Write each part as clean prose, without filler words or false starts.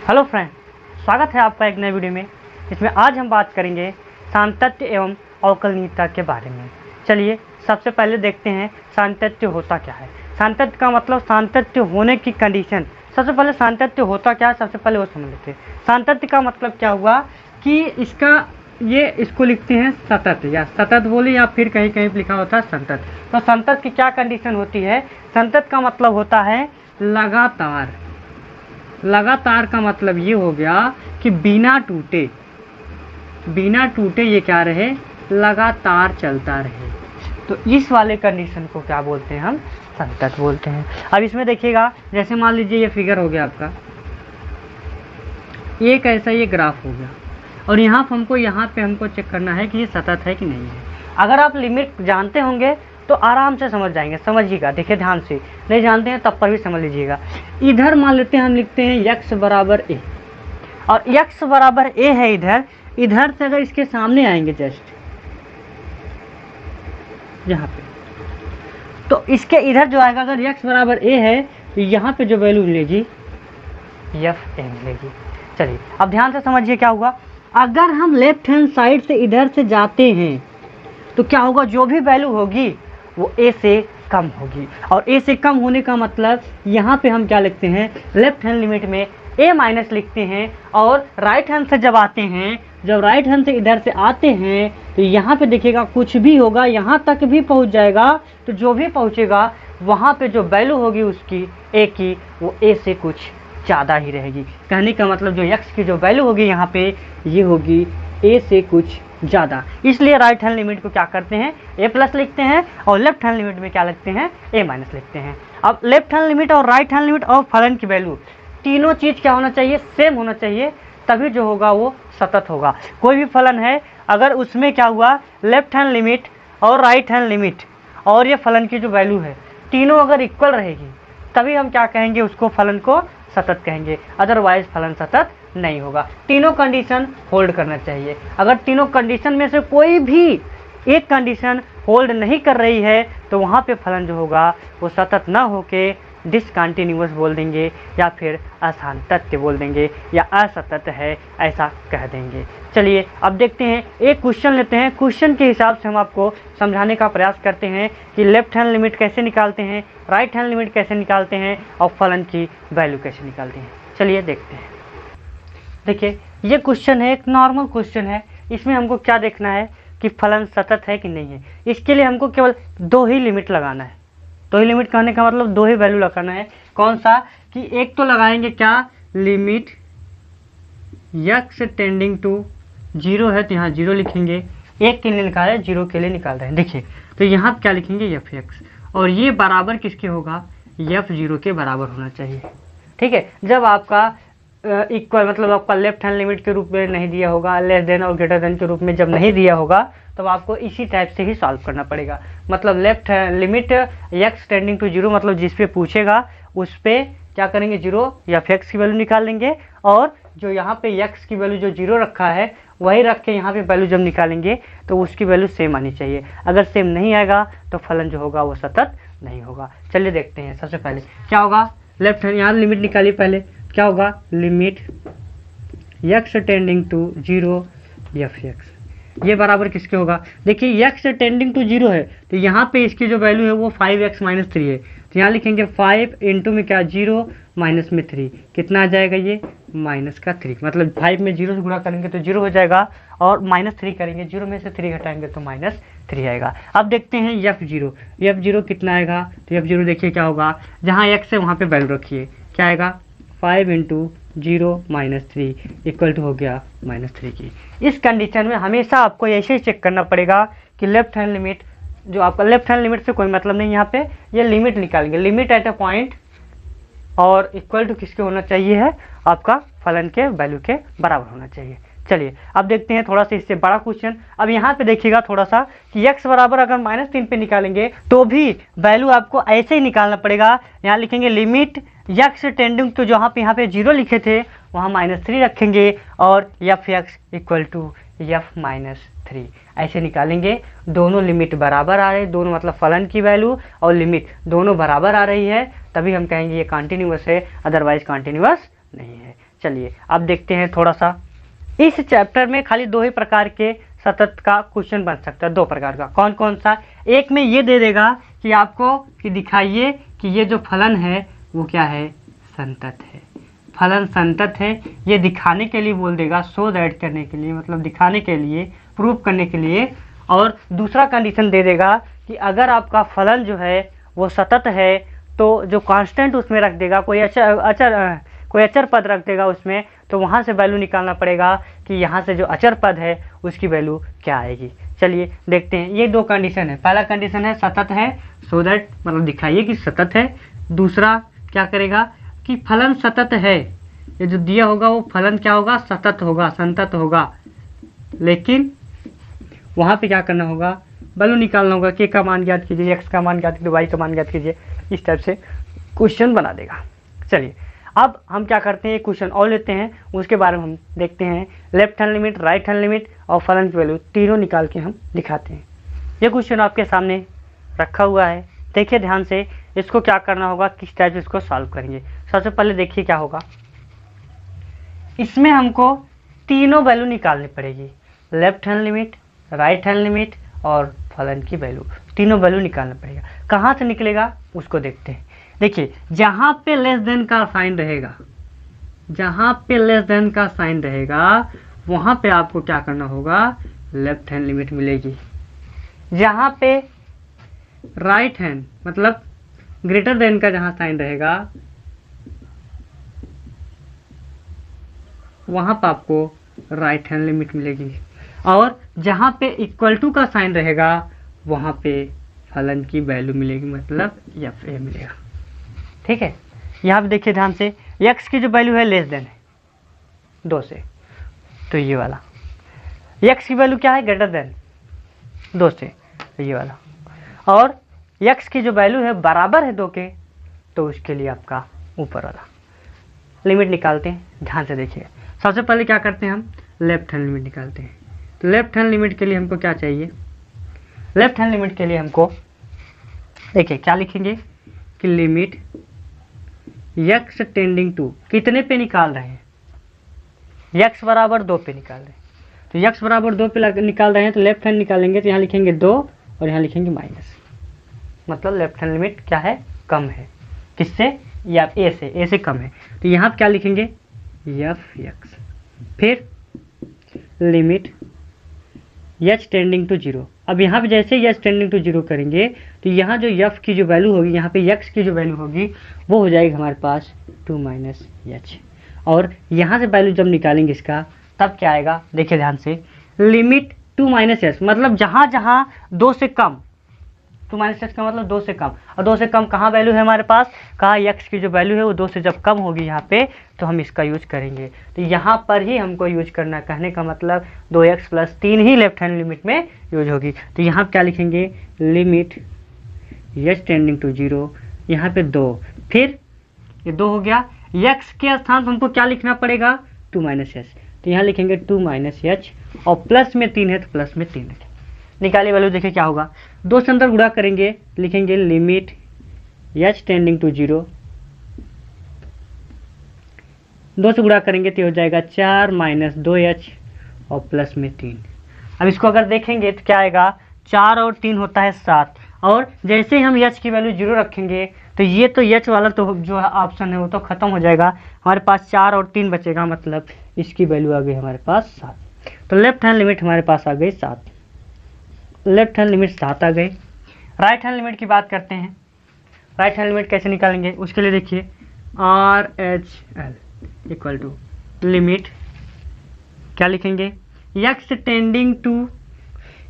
Hello friend, स्वागत है आपका एक नए वीडियो में। इसमें आज हम बात करेंगे सातत्य एवं अवकलनीयता के बारे में। चलिए सबसे पहले देखते हैं सातत्य होता क्या है। सातत्य का मतलब सातत्य होने की कंडीशन। सबसे पहले सातत्य होता क्या है, सबसे पहले वो समझ लेते हैं। सातत्य का मतलब क्या हुआ कि इसको लिखते हैं सतत, या सतत बोले या फिर कहीं कहीं लिखा होता है संतत। तो संतत की क्या कंडीशन होती है? संतत का मतलब होता है लगातार। लगातार का मतलब ये हो गया कि बिना टूटे ये क्या रहे, लगातार चलता रहे। तो इस वाले कंडीशन को क्या बोलते हैं? हम संतत बोलते हैं। अब इसमें देखिएगा, जैसे मान लीजिए ये फिगर हो गया आपका, एक ऐसा ये ग्राफ हो गया, और यहाँ पे हमको चेक करना है कि ये सतत है कि नहीं है। अगर आप लिमिट जानते होंगे तो आराम से समझ जाएंगे। समझिएगा, देखिए ध्यान से, नहीं जानते हैं तब पर भी समझ लीजिएगा। इधर मान लेते हैं, हम लिखते हैं x बराबर a, और x बराबर a है इधर से अगर इसके सामने आएंगे जस्ट यहाँ पे, तो इसके इधर जो आएगा, अगर x बराबर a है तो यहाँ पे जो वैल्यू मिलेगी f a मिलेगी। चलिए अब ध्यान से समझिए क्या हुआ। अगर हम लेफ्ट हैंड साइड से इधर से जाते हैं तो क्या होगा, जो भी वैल्यू होगी वो a से कम होगी। और a से कम होने का मतलब यहाँ पे हम क्या लिखते हैं, लेफ्ट हैंड लिमिट में a माइनस लिखते हैं। और राइट हैंड से जब आते हैं, जब राइट हैंड से इधर से आते हैं तो यहाँ पे देखिएगा कुछ भी होगा, यहाँ तक भी पहुँच जाएगा। तो जो भी पहुँचेगा वहाँ पे जो वैल्यू होगी उसकी a की, वो a से कुछ ज़्यादा ही रहेगी। कहने का मतलब जो x की जो वैल्यू होगी यहाँ पे, ये होगी a से कुछ ज़्यादा। इसलिए राइट हैंड लिमिट को क्या करते हैं, a प्लस लिखते हैं, और लेफ्ट हैंड लिमिट में क्या लिखते हैं, a माइनस लिखते हैं। अब लेफ्ट हैंड लिमिट और राइट हैंड लिमिट और फलन की वैल्यू, तीनों चीज़ क्या होना चाहिए, सेम होना चाहिए, तभी जो होगा वो सतत होगा। कोई भी फलन है, अगर उसमें क्या हुआ, लेफ्ट हैंड लिमिट और राइट हैंड लिमिट और ये फलन की जो वैल्यू है, तीनों अगर इक्वल रहेगी तभी हम क्या कहेंगे, उसको फलन को सतत कहेंगे। अदरवाइज फलन सतत नहीं होगा। तीनों कंडीशन होल्ड करना चाहिए। अगर तीनों कंडीशन में से कोई भी एक कंडीशन होल्ड नहीं कर रही है तो वहाँ पे फलन जो होगा वो सतत न होके डिसकंटिन्यूअस बोल देंगे, या फिर असांतत्य बोल देंगे, या असतत है ऐसा कह देंगे। चलिए अब देखते हैं, एक क्वेश्चन लेते हैं। क्वेश्चन के हिसाब से हम आपको समझाने का प्रयास करते हैं कि लेफ्ट हैंड लिमिट कैसे निकालते हैं, राइट हैंड लिमिट कैसे निकालते हैं, और फलन की वैल्यू कैसे निकालते हैं। चलिए देखते हैं। देखिए ये क्वेश्चन है, एक नॉर्मल क्वेश्चन है। इसमें हमको क्या देखना है कि फलन सतत है कि नहीं है। इसके लिए हमको केवल दो ही लिमिट लगाना है। दो ही लिमिट कहने का मतलब दो ही वैल्यू लगाना है। कौन सा, कि एक तो लगाएंगे क्या, लिमिट x टेंडिंग टू 0 है तो यहाँ 0 लिखेंगे। एक के लिए निकाल रहे हैं, 0 के लिए निकाल रहे हैं। देखिए तो यहाँ क्या लिखेंगे, fx, और ये बराबर किसके होगा, f0 के बराबर होना चाहिए। ठीक है, जब आपका इक्वल मतलब आपका लेफ्ट हैंड लिमिट के रूप में नहीं दिया होगा, लेस देन और ग्रेटर देन के रूप में जब नहीं दिया होगा, तब आपको इसी टाइप से ही सॉल्व करना पड़ेगा। मतलब left limit x tending to 0, मतलब जिस पे पूछेगा उस पे क्या करेंगे, 0 या x की वैल्यू निकाल लेंगे, और जो यहाँ पे x की वैल्यू जो 0 रखा है वही रख के यहाँ पे वैल्यू जब निकालेंगे तो उसकी वैल्यू सेम आनी चाहिए। अगर सेम नहीं आएगा तो फलन जो होगा वो सतत नहीं होगा। चलिए देखते हैं। सबसे पहले क्या होगा, लेफ्ट हैंड यहाँ लिमिट निकालिए। पहले क्या होगा, limit x tending to 0 fx, ये बराबर किसके होगा। देखिए x टेंडिंग टू 0 है तो यहाँ पे इसकी जो वैल्यू है वो 5x माइनस 3 है, तो यहाँ लिखेंगे 5 इंटू में क्या, 0 माइनस में 3, कितना आ जाएगा ये, माइनस का 3। मतलब 5 में 0 से गुणा करेंगे तो 0 हो जाएगा, और माइनस 3 करेंगे, 0 में से 3 घटाएंगे तो माइनस 3 आएगा। अब देखते हैं f0 कितना आएगा। तो f0 देखिए क्या होगा, जहाँ x है वहाँ पे वैल्यू रखिए, क्या आएगा, 5 इंटू 0 माइनस 3 इक्वल टू हो गया माइनस 3 की। इस कंडीशन में हमेशा आपको ऐसे ही चेक करना पड़ेगा कि लेफ्ट हैंड लिमिट, जो आपका लेफ्ट हैंड लिमिट से कोई मतलब नहीं, यहाँ पे ये लिमिट निकालेंगे, लिमिट एट अ पॉइंट, और इक्वल टू किसके होना चाहिए है, आपका फलन के वैल्यू के बराबर होना चाहिए। चलिए अब देखते हैं थोड़ा सा इससे बड़ा क्वेश्चन। अब यहाँ पे देखिएगा थोड़ा सा कि x बराबर अगर -3 पे निकालेंगे तो भी वैल्यू आपको ऐसे ही निकालना पड़ेगा। यहाँ लिखेंगे लिमिट x टेंडिंग टू, जो यहाँ पे 0 लिखे थे वहाँ -3 रखेंगे, और fx इक्वल टू f-3 ऐसे निकालेंगे। दोनों लिमिट बराबर आ रहे, दोनों मतलब फलन की वैल्यू और लिमिट दोनों बराबर आ रही है, तभी हम कहेंगे ये कॉन्टिन्यूअस है, अदरवाइज कॉन्टिन्यूअस नहीं है। चलिए अब देखते हैं थोड़ा सा, इस चैप्टर में खाली 2 ही प्रकार के सतत का क्वेश्चन बन सकता है, 2 प्रकार का। कौन कौन सा? एक में ये दे देगा कि आपको कि दिखाइए कि ये जो फलन है वो क्या है, संतत है, फलन संतत है, ये दिखाने के लिए बोल देगा, शो दैट करने के लिए, मतलब दिखाने के लिए, प्रूफ करने के लिए। और दूसरा कंडीशन दे देगा कि अगर आपका फलन जो है वो सतत है तो जो कांस्टेंट उसमें रख देगा, कोई अचर पद रख देगा उसमें, तो वहाँ से वैल्यू निकालना पड़ेगा कि यहाँ से जो अचर पद है उसकी वैल्यू क्या आएगी। चलिए देखते हैं, ये 2 कंडीशन है। पहला कंडीशन है सतत है, सो दैट मतलब दिखाइए कि सतत है। दूसरा क्या करेगा कि फलन सतत है, ये जो दिया होगा वो फलन क्या होगा, सतत होगा, संतत होगा, लेकिन वहाँ पे क्या करना होगा, वैल्यू निकालना होगा, के का मान ज्ञात कीजिए, एक्स का मान ज्ञात कीजिए, वाई का मान ज्ञात कीजिए, इस टाइप से क्वेश्चन बना देगा। चलिए अब हम क्या करते हैं, क्वेश्चन और लेते हैं, उसके बारे में हम देखते हैं। Left hand limit, right hand limit और फलन की वैल्यू तीनों निकाल के हम दिखाते हैं। ये क्वेश्चन आपके सामने रखा हुआ है, देखिए ध्यान से, इसको क्या करना होगा, किस टाइप से इसको सॉल्व करेंगे। सबसे पहले देखिए क्या होगा, इसमें हमको तीनों वैल्यू निकालनी पड़ेगी, left hand limit, right hand limit और फलन की वैल्यू, तीनों वैल्यू निकालना पड़ेगा। कहाँ से निकलेगा उसको देखते हैं। देखिए जहाँ पे लेस देन का साइन रहेगा, जहाँ पे लेस देन का साइन रहेगा वहाँ पे आपको क्या करना होगा, लेफ्ट हैंड लिमिट मिलेगी। जहाँ पे राइट हैंड मतलब ग्रेटर देन का जहाँ साइन रहेगा वहाँ पर आपको राइट हैंड लिमिट मिलेगी, और जहाँ पे इक्वल टू का साइन रहेगा वहाँ पे फलन की वैल्यू मिलेगी, मतलब एफ ए मिलेगा। ठीक है, यहाँ पे देखिए ध्यान से, एक्स की जो वैल्यू है लेस देन है 2 से, तो ये वाला। एक्स की वैल्यू क्या है, ग्रेटर देन 2 से, तो ये वाला। और एक्स की जो वैल्यू है बराबर है 2 के, तो उसके लिए आपका ऊपर वाला। लिमिट निकालते हैं, ध्यान से देखिए। सबसे पहले क्या करते हैं, हम लेफ्ट हैंड लिमिट निकालते हैं। तो लेफ्ट हैंड लिमिट के लिए हमको क्या चाहिए, लेफ्ट हैंड लिमिट के लिए हमको देखिए क्या लिखेंगे कि लिमिट x टेंडिंग टू, कितने पे निकाल रहे हैं, x बराबर 2 पे निकाल रहे हैं। तो x बराबर 2 पे निकाल रहे हैं, तो लेफ्ट हैंड निकालेंगे तो यहाँ लिखेंगे 2 और यहाँ लिखेंगे माइनस, मतलब लेफ्ट हैंड लिमिट क्या है, कम है, किससे, या a से कम है। तो यहाँ पे क्या लिखेंगे, एफ एक्स, फिर लिमिट h टेंडिंग टू 0। अब यहाँ पे जैसे h टेंडिंग टू 0 करेंगे तो यहाँ जो f की जो वैल्यू होगी, यहाँ पे x की जो वैल्यू होगी वो हो जाएगी हमारे पास 2 माइनस h। और यहाँ से वैल्यू जब निकालेंगे इसका, तब क्या आएगा, देखिए ध्यान से, लिमिट 2 माइनस h, मतलब जहाँ जहाँ 2 से कम, 2 माइनस h का मतलब 2 से कम, और 2 से कम कहाँ वैल्यू है हमारे पास, कहाँ x की जो वैल्यू है वो 2 से जब कम होगी यहाँ पे, तो हम इसका यूज करेंगे। तो यहाँ पर ही हमको यूज करना, कहने का मतलब 2x + 3 ही लेफ्ट हैंड लिमिट में यूज होगी। तो यहाँ पे क्या लिखेंगे, लिमिट h टेंडिंग टू 0, यहाँ पे 2, फिर ये 2 हो गया, x के स्थान पर हमको क्या लिखना पड़ेगा, 2 माइनस h, तो यहाँ लिखेंगे 2 माइनस h, और प्लस में 3 है तो प्लस में 3 लिखेंगे। निकालिए वैल्यू, देखिए क्या होगा, 2 से अंदर गुणा करेंगे, लिखेंगे लिमिट h टेंडिंग टू 0, 2 से गुणा करेंगे तो हो जाएगा 4 माइनस 2h और प्लस में 3। अब इसको अगर देखेंगे तो क्या आएगा, 4 और 3 होता है 7, और जैसे ही हम h की वैल्यू 0 रखेंगे तो ये तो h वाला तो जो ऑप्शन है वो तो ख़त्म हो जाएगा, हमारे पास 4 और 3 बचेगा, मतलब इसकी वैल्यू आ गई हमारे पास 7। तो लेफ्ट हैंड लिमिट हमारे पास आ गई 7, लेफ्ट हैंड लिमिट 7 आ गई। राइट हैंड लिमिट की बात करते हैं, राइट हैंड लिमिट कैसे निकालेंगे, उसके लिए देखिए RHL इक्वल टू लिमिट, क्या लिखेंगे, x टेंडिंग टू,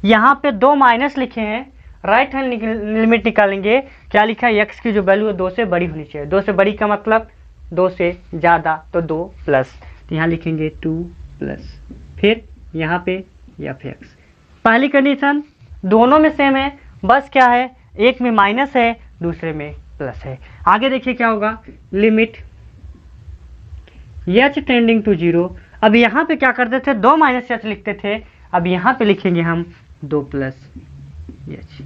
यहाँ पे 2 माइनस लिखे हैं, राइट हैंड लिमिट निकालेंगे, क्या लिखा है, x की जो वैल्यू है 2 से बड़ी होनी चाहिए, 2 से बड़ी का मतलब 2 से ज़्यादा, तो 2 प्लस, तो यहाँ लिखेंगे 2 प्लस, फिर यहाँ पे f(x). पहली कंडीशन दोनों में सेम है, बस क्या है, एक में माइनस है दूसरे में प्लस है। आगे देखिए क्या होगा, लिमिट h टेंडिंग टू 0, अब यहाँ पे क्या करते थे, 2 माइनस h लिखते थे, अब यहाँ पे लिखेंगे हम 2 प्लस h।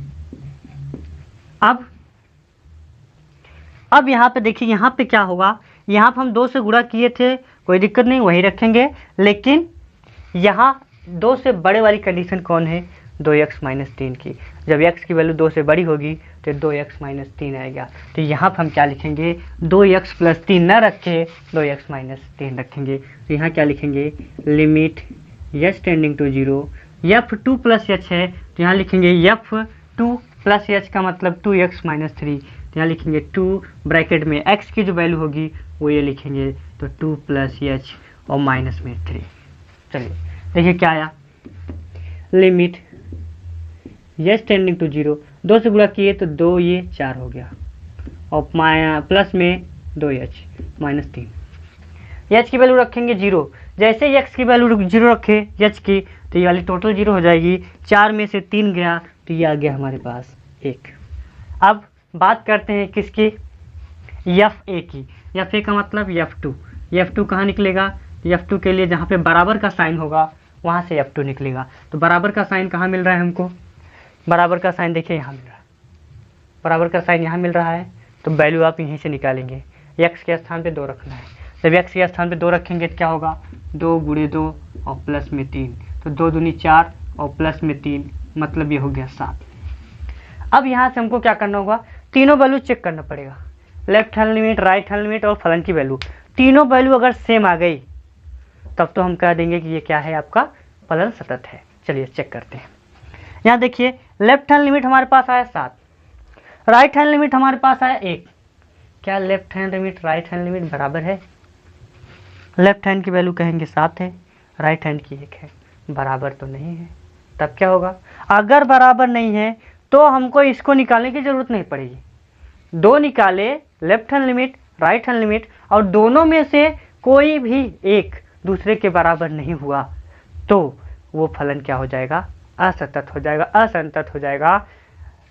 अब यहाँ पे देखिए, यहाँ पे क्या होगा, यहाँ पर हम 2 से गुणा किए थे, कोई दिक्कत नहीं, वही रखेंगे। लेकिन यहाँ 2 से बड़े वाली कंडीशन कौन है, 2x माइनस 3 की। जब x की वैल्यू 2 से बड़ी होगी तो 2x माइनस 3 आएगा। तो यहाँ पर हम क्या लिखेंगे, 2x प्लस 3 न रखे 2x माइनस 3 रखेंगे। तो यहाँ क्या लिखेंगे, limit h tending to 0 f2 plus h है, तो यहाँ लिखेंगे f2 प्लस h का मतलब 2x माइनस 3। तो यहाँ लिखेंगे 2 ब्रैकेट में x की जो वैल्यू होगी वो ये लिखेंगे, तो 2 प्लस h और माइनस में 3। चलिए देखिए क्या आया, लिमिट h टेंडिंग टू 0, 2 से गुणा किए तो 2 ये 4 हो गया, और प्लस में 2h माइनस 3। h की वैल्यू रखेंगे 0, जैसे ही x की वैल्यू 0 रखे h की, तो ये वाली टोटल 0 हो जाएगी। 4 में से 3 गया तो ये आ गया हमारे पास 1। अब बात करते हैं किसकी, fa की। fa का मतलब f2 कहाँ निकलेगा, f2 के लिए जहाँ पे बराबर का साइन होगा वहाँ से f2 निकलेगा। तो बराबर का साइन कहाँ मिल रहा है हमको, बराबर का साइन देखिए यहाँ मिल रहा है, बराबर का साइन यहाँ मिल रहा है। तो वैल्यू आप यहीं से निकालेंगे, x के स्थान पे 2 रखना है। जब x के स्थान पे 2 रखेंगे तो क्या होगा, 2 गुणे 2 और प्लस में 3, तो 2 दूनी 4 और प्लस में 3, मतलब ये हो गया 7। अब यहाँ से हमको क्या करना होगा, तीनों वैल्यू चेक करना पड़ेगा, left hand limit, right hand limit और फलन की वैल्यू। तीनों वैल्यू अगर सेम आ गई तब तो हम कह देंगे कि ये क्या है, आपका फलन सतत है। चलिए चेक करते हैं। यहाँ देखिए लेफ्ट हैंड लिमिट हमारे पास आया 7, राइट हैंड लिमिट हमारे पास आया 1। क्या left hand limit right hand limit बराबर है, लेफ्ट हैंड की वैल्यू कहेंगे 7 है, राइट हैंड की 1 है, बराबर तो नहीं है। तब क्या होगा, अगर बराबर नहीं है तो हमको इसको निकालने की ज़रूरत नहीं पड़ेगी। 2 निकाले, left hand limit right hand limit, और दोनों में से कोई भी एक दूसरे के बराबर नहीं हुआ तो वो फलन क्या हो जाएगा, असतत हो जाएगा, असंतत हो जाएगा।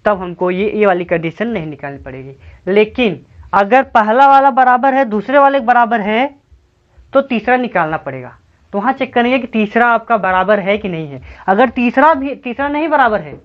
तब हमको ये वाली कंडीशन नहीं निकालनी पड़ेगी। लेकिन अगर पहला वाला बराबर है, दूसरे वाले बराबर है, तो तीसरा निकालना पड़ेगा। तो वहाँ चेक करेंगे कि तीसरा आपका बराबर है कि नहीं है। अगर तीसरा नहीं बराबर है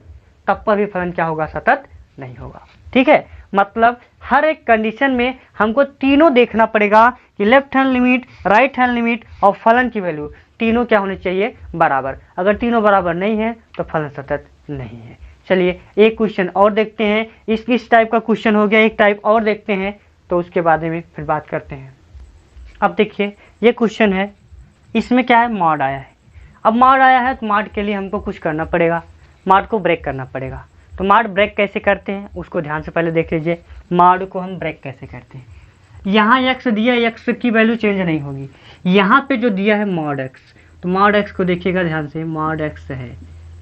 तब पर भी फलन क्या होगा, सतत नहीं होगा। ठीक है, मतलब हर एक कंडीशन में हमको तीनों देखना पड़ेगा कि left hand limit, right hand limit और फलन की वैल्यू तीनों क्या होने चाहिए, बराबर। अगर तीनों बराबर नहीं है तो फलन सतत नहीं है। चलिए एक क्वेश्चन और देखते हैं, इस टाइप का क्वेश्चन हो गया, एक टाइप और देखते हैं तो उसके बारे में फिर बात करते हैं। अब देखिए ये क्वेश्चन है, इसमें क्या है, मॉड आया है। अब मॉड आया है तो मॉड के लिए हमको कुछ करना पड़ेगा, मॉड को ब्रेक करना पड़ेगा। तो मॉड ब्रेक कैसे करते हैं उसको ध्यान से पहले देख लीजिए। मॉड को हम ब्रेक कैसे करते हैं, यहाँ x दिया, x की वैल्यू चेंज नहीं होगी। यहाँ पे जो दिया है मॉड x, तो मॉड x को देखिएगा ध्यान से, मॉड x है।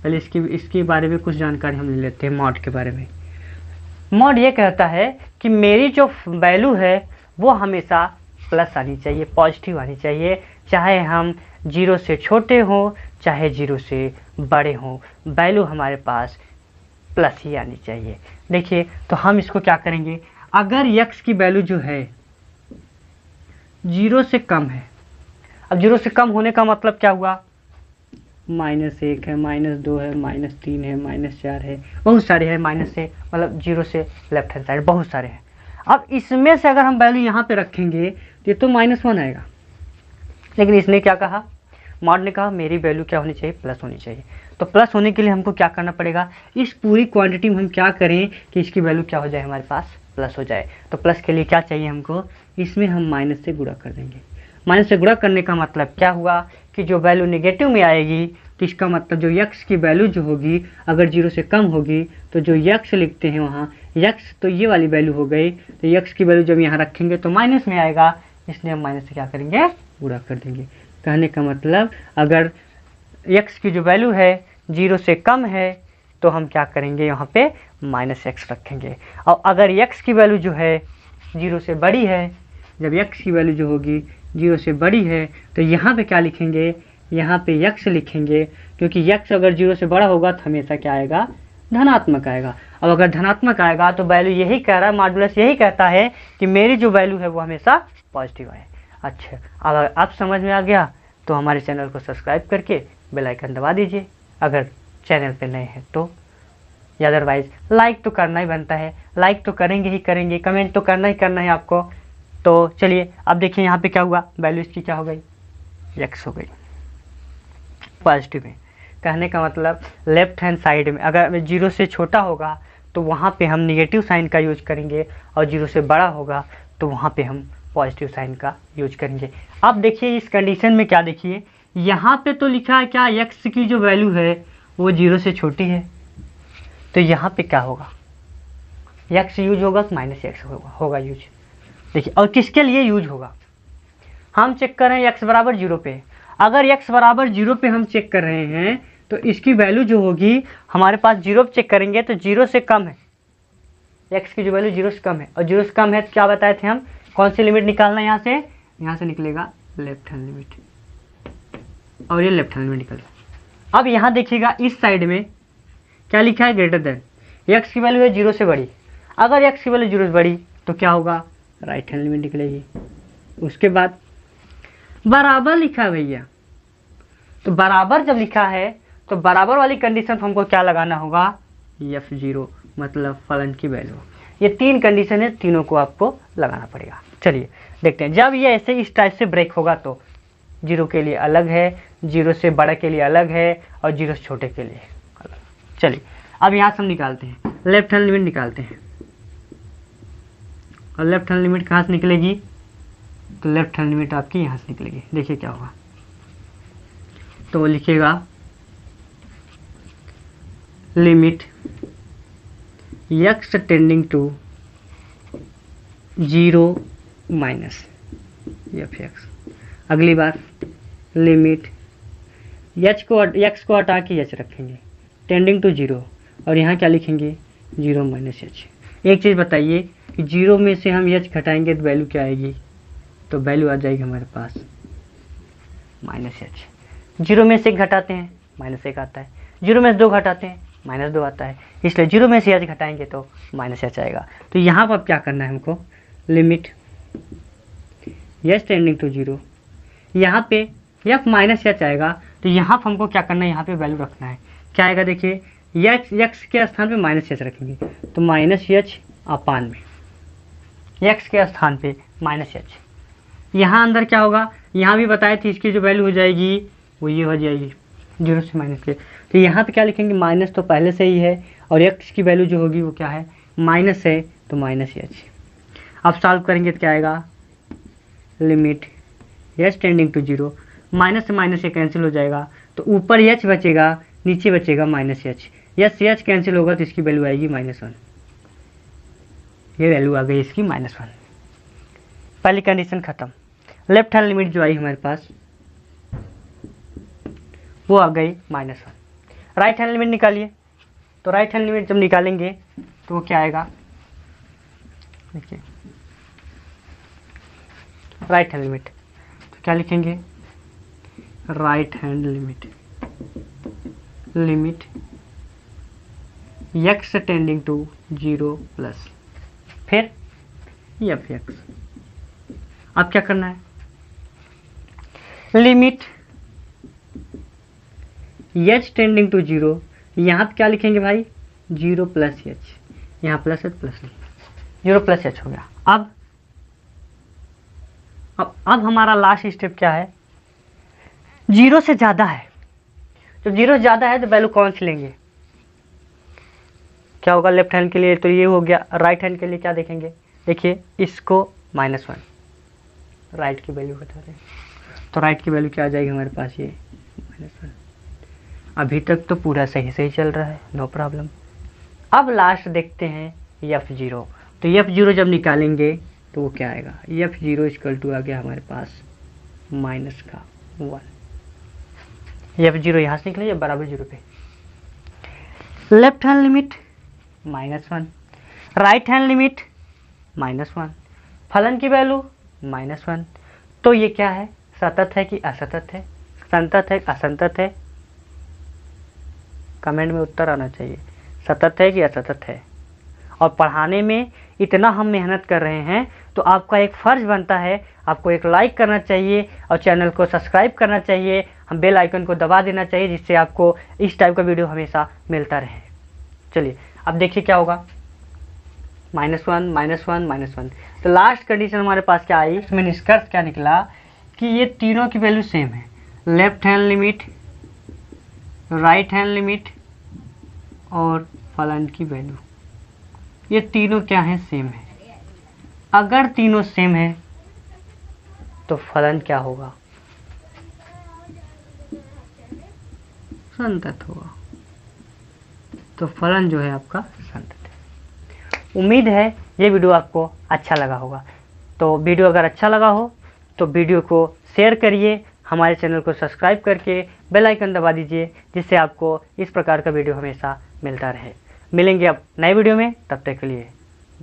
पहले इसके बारे में कुछ जानकारी हम ले लेते हैं। मॉड के बारे में, मॉड ये कहता है कि मेरी जो वैल्यू है वो हमेशा प्लस आनी चाहिए, पॉजिटिव आनी चाहिए, चाहे हम 0 से छोटे हों चाहे 0 से बड़े हों, वैल्यू हमारे पास प्लस ही आनी चाहिए। देखिए तो हम इसको क्या करेंगे, अगर x की वैल्यू जो है 0 से कम है, अब 0 से कम होने का मतलब क्या हुआ, -1 है, -2 है, -3 है, -4 है, बहुत सारे हैं माइनस से, मतलब 0 से लेफ्ट हैंड साइड बहुत सारे हैं। अब इसमें से अगर हम वैल्यू यहाँ पे रखेंगे तो ये तो -1 आएगा। लेकिन इसने क्या कहा, मॉड ने कहा मेरी वैल्यू क्या होनी चाहिए, प्लस होनी चाहिए। तो प्लस होने के लिए हमको क्या करना पड़ेगा, इस पूरी क्वांटिटी में हम क्या करें कि इसकी वैल्यू क्या हो जाए, हमारे पास प्लस हो जाए। तो प्लस के लिए क्या चाहिए हमको, इसमें हम माइनस से गुणा कर देंगे। माइनस से गुणा करने का मतलब क्या हुआ कि जो वैल्यू नेगेटिव में आएगी तो इसका मतलब जो x की वैल्यू जो होगी अगर 0 से कम होगी तो जो x लिखते हैं वहाँ x, तो ये वाली वैल्यू हो गई। तो x की वैल्यू जब यहाँ रखेंगे तो माइनस में आएगा, इसलिए हम माइनस से क्या करेंगे, गुणा कर देंगे। कहने का मतलब अगर x की जो वैल्यू है 0 से कम है तो हम क्या करेंगे, यहाँ पे -x रखेंगे। और अगर x की वैल्यू जो है 0 से बड़ी है, जब x की वैल्यू जो होगी 0 से बड़ी है तो यहाँ पे क्या लिखेंगे, यहाँ पे x लिखेंगे, क्योंकि x अगर 0 से बड़ा होगा तो हमेशा क्या आएगा, धनात्मक आएगा। अब अगर धनात्मक आएगा तो वैल्यू यही कह रहा है, मॉडुलस यही कहता है कि मेरी जो वैल्यू है वो हमेशा पॉजिटिव आए। अच्छा, अब आप समझ में आ गया तो हमारे चैनल को सब्सक्राइब करके बेल आइकन दबा दीजिए अगर चैनल पे नए हैं तो, या अदरवाइज लाइक तो करना ही बनता है, लाइक तो करेंगे ही करेंगे, कमेंट तो करना ही करना है आपको। तो चलिए अब देखिए यहाँ पे क्या हुआ, वैल्यू इसकी क्या हो गई, x हो गई पॉजिटिव में। कहने का मतलब लेफ्ट हैंड साइड में अगर 0 से छोटा होगा तो वहाँ पे हम निगेटिव साइन का यूज करेंगे, और 0 से बड़ा होगा तो वहाँ पे हम पॉजिटिव साइन का यूज करेंगे। अब देखिए इस कंडीशन में क्या, देखिए यहाँ पे तो लिखा है क्या, x की जो वैल्यू है वो 0 से छोटी है, तो यहाँ पे क्या होगा, x यूज होगा तो -x होगा यूज। देखिए और किसके लिए यूज होगा, हम चेक कर रहे हैं x बराबर 0 पे। अगर x बराबर 0 पे हम चेक कर रहे हैं तो इसकी वैल्यू जो होगी हमारे पास 0 पे चेक करेंगे तो 0 से कम है, x की जो वैल्यू 0 से कम है, और 0 से कम है तो क्या बताए थे हम, कौन सी लिमिट निकालना है, यहाँ से निकलेगा लेफ्ट हैंड लिमिट, और ये लेफ्ट हैंड लिमिट निकल गया। अब यहाँ देखिएगा इस साइड में क्या लिखा है, ग्रेटर देन, x की वैल्यू है 0 से बड़ी, अगर x की वैल्यू 0 से बड़ी तो क्या होगा, राइट हैंड लिमिट निकलेगी। उसके बाद बराबर लिखा है भैया, तो बराबर जब लिखा है तो बराबर वाली कंडीशन पर हमको क्या लगाना होगा, f0 मतलब फलन की वैल्यू। ये 3 कंडीशन है, तीनों को आपको लगाना पड़ेगा। चलिए देखते हैं, जब ये ऐसे इस टाइप से ब्रेक होगा तो 0 के लिए अलग है, 0 से बड़ा के लिए अलग है, और 0 से छोटे के लिए अलग। चलिए अब यहाँ से हम निकालते हैं, लेफ्ट हैंड लिमिट निकालते हैं, और लेफ्ट हैंड लिमिट कहाँ से निकलेगी, तो लेफ्ट हैंड लिमिट आपकी यहाँ से निकलेगी। देखिए क्या होगा, तो वो लिखिएगा limit x tending to 0 minus f(x). अगली बार लिमिट x को हटा के h रखेंगे, टेंडिंग टू 0, और यहाँ क्या लिखेंगे, 0 माइनस h। एक चीज़ बताइए कि 0 में से हम h घटाएंगे तो वैल्यू क्या आएगी, तो वैल्यू आ जाएगी हमारे पास -h। 0 में से 1 घटाते हैं -1 आता है, 0 में से 2 घटाते हैं -2 आता है, इसलिए 0 में से h घटाएंगे तो -h आएगा। तो यहाँ पर क्या करना है हमको, लिमिट h टेंडिंग टू 0, यहाँ पे f माइनस h आएगा, तो यहाँ पर हमको क्या करना है, यहाँ पे वैल्यू रखना है। क्या आएगा देखिए, x के स्थान पे -h रखेंगे, तो -h अपान में x के स्थान पे -h। यहाँ अंदर क्या होगा, यहाँ भी बताए थे इसकी जो वैल्यू हो जाएगी वो ये हो जाएगी 0 से माइनस के, तो यहाँ पे क्या लिखेंगे, माइनस तो पहले से ही है, और x की वैल्यू जो होगी वो क्या है, माइनस है, तो -h। अब सॉल्व करेंगे तो क्या आएगा, limit h tending to 0, minus से माइनस ये कैंसिल हो जाएगा, तो ऊपर h बचेगा, नीचे बचेगा -h। यस h कैंसिल होगा तो इसकी वैल्यू आएगी -1, ये वैल्यू आ गई इसकी -1। पहली कंडीशन खत्म। लेफ्ट हैंड लिमिट जो आई हमारे पास वो आ गई -1। राइट हैंड लिमिट निकालिए, तो राइट हैंड लिमिट जब निकालेंगे तो वो क्या आएगा, देखिए राइट हैंड लिमिट, तो क्या लिखेंगे, right hand limit x tending to 0 plus फिर f(x). अब क्या करना है, लिमिट h टेंडिंग टू 0, यहाँ पे क्या लिखेंगे भाई, 0 प्लस h, यहाँ plus h plus 0 plus h हो गया। अब हमारा लास्ट स्टेप क्या है, 0 से ज़्यादा है, जब 0 से ज़्यादा है तो वैल्यू कौन सी लेंगे, क्या होगा, लेफ्ट हैंड के लिए तो ये हो गया, राइट हैंड के लिए क्या देखेंगे, देखिए इसको -1, राइट की वैल्यू बता रहे हैं, तो राइट की वैल्यू क्या आ जाएगी हमारे पास, ये -1। अभी तक तो पूरा सही सही चल रहा है, नो प्रॉब्लम। अब लास्ट देखते हैं f0, तो f0 जब निकालेंगे तो वो क्या आएगा, f0 इक्वल टू आ गया हमारे पास -1। f0 यहाँ से निकले बराबर 0 पे, left hand limit -1, right hand limit -1, फलन की वैल्यू -1। तो ये क्या है, सतत है कि असतत है, संतत है कि असंतत है, कमेंट में उत्तर आना चाहिए, सतत है कि असतत है। और पढ़ाने में इतना हम मेहनत कर रहे हैं तो आपका एक फ़र्ज़ बनता है, आपको एक लाइक करना चाहिए और चैनल को सब्सक्राइब करना चाहिए, हम बेल आइकन को दबा देना चाहिए, जिससे आपको इस टाइप का वीडियो हमेशा मिलता रहे। चलिए अब देखिए क्या होगा, -1 -1 -1। तो लास्ट कंडीशन हमारे पास क्या आई, इसमें निष्कर्ष क्या निकला कि ये तीनों की वैल्यू सेम है। Left hand limit, right hand limit और फलन की वैल्यू, ये तीनों क्या है, सेम है। अगर तीनों सेम है तो फलन क्या होगा, संतत होगा। तो फलन जो है आपका संतत है। उम्मीद है ये वीडियो आपको अच्छा लगा होगा। तो वीडियो अगर अच्छा लगा हो तो वीडियो को शेयर करिए, हमारे चैनल को सब्सक्राइब करके बेल आइकन दबा दीजिए, जिससे आपको इस प्रकार का वीडियो हमेशा मिलता रहे। मिलेंगे अब नए वीडियो में, तब तक के लिए